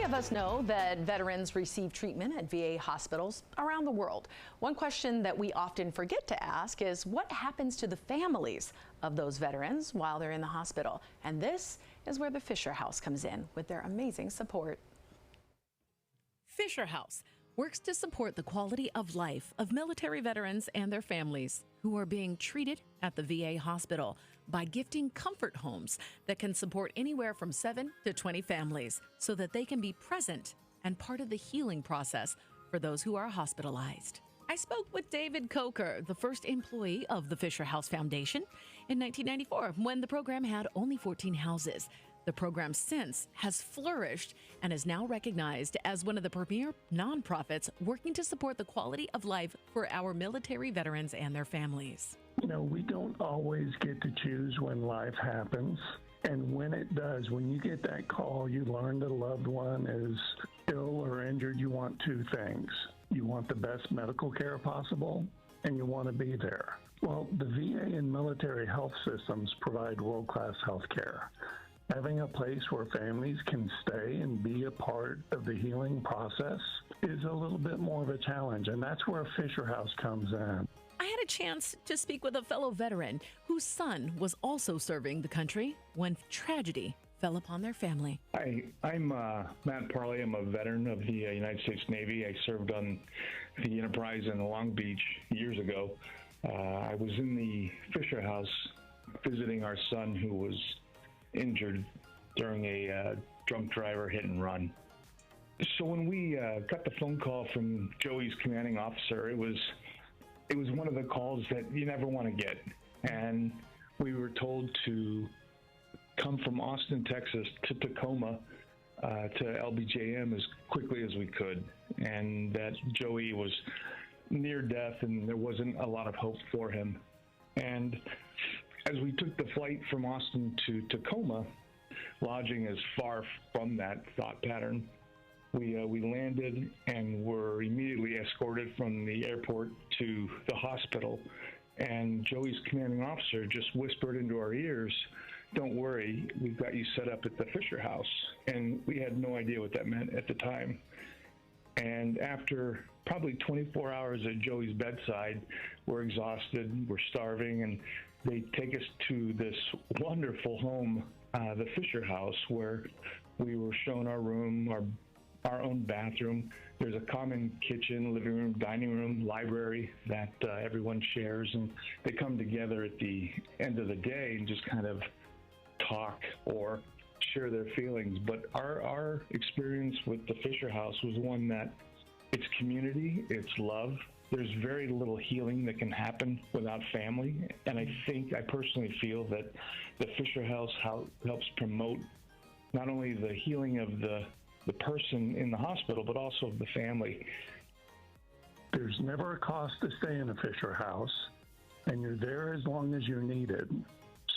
of us know that veterans receive treatment at VA hospitals around the world. One question that we often forget to ask is what happens to the families of those veterans while they're in the hospital? And this is where the Fisher House comes in with their amazing support. Fisher House works to support the quality of life of military veterans and their families who are being treated at the VA hospital by gifting comfort homes that can support anywhere from 7 to 20 families so that they can be present and part of the healing process for those who are hospitalized. I spoke with David Coker, the first employee of the Fisher House Foundation in 1994 when the program had only 14 houses. The program since has flourished and is now recognized as one of the premier nonprofits working to support the quality of life for our military veterans and their families. You know, we don't always get to choose when life happens. And when it does, when you get that call, you learn that a loved one is ill or injured, you want two things. You want the best medical care possible, and you want to be there. Well, the VA and military health systems provide world-class health care. Having a place where families can stay and be a part of the healing process is a little bit more of a challenge, and that's where Fisher House comes in. I had a chance to speak with a fellow veteran whose son was also serving the country when tragedy fell upon their family. Hi, I'm Matt Parley. I'm a veteran of the United States Navy. I served on the Enterprise in Long Beach years ago. I was in the Fisher House visiting our son who was injured during a drunk driver hit and run. So when we got the phone call from Joey's commanding officer, it was one of the calls that you never want to get. And we were told to come from Austin, Texas to Tacoma to LBJM as quickly as we could. And that Joey was near death and there wasn't a lot of hope for him. And as we took the flight from Austin to Tacoma, lodging is far from that thought pattern. We landed and were immediately escorted from the airport to the hospital. And Joey's commanding officer just whispered into our ears, "Don't worry, we've got you set up at the Fisher House." And we had no idea what that meant at the time. And after probably 24 hours at Joey's bedside, we're exhausted, we're starving, and they take us to this wonderful home, the Fisher House, where we were shown our room, our own bathroom. There's a common kitchen, living room, dining room, library that everyone shares, and they come together at the end of the day and just kind of talk or share their feelings. But our experience with the Fisher House was one that it's community, it's love. There's very little healing that can happen without family. And I personally feel that the Fisher House helps promote not only the healing of the person in the hospital, but also of the family. There's never a cost to stay in a Fisher House, and you're there as long as you're needed.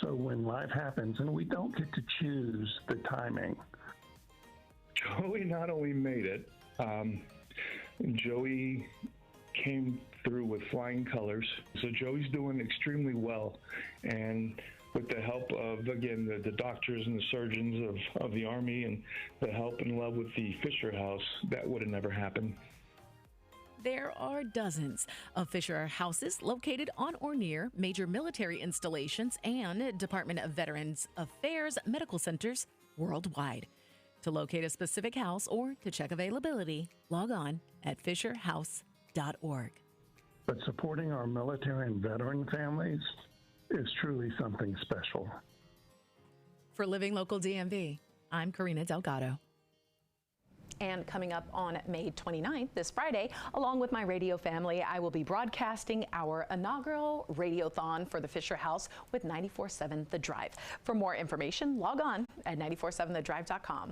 So when life happens, and we don't get to choose the timing. Joey not only made it, Joey came through with flying colors. So Joey's doing extremely well. And with the help of, again, the doctors and the surgeons of the Army and the help and love with the Fisher House, that would have never happened. There are dozens of Fisher Houses located on or near major military installations and Department of Veterans Affairs medical centers worldwide. To locate a specific house or to check availability, log on at fisherhouse.org. But supporting our military and veteran families is truly something special. For Living Local DMV, I'm Karina Delgado. And coming up on May 29th, this Friday, along with my radio family, I will be broadcasting our inaugural Radiothon for the Fisher House with 94.7 The Drive. For more information, log on at 947thedrive.com.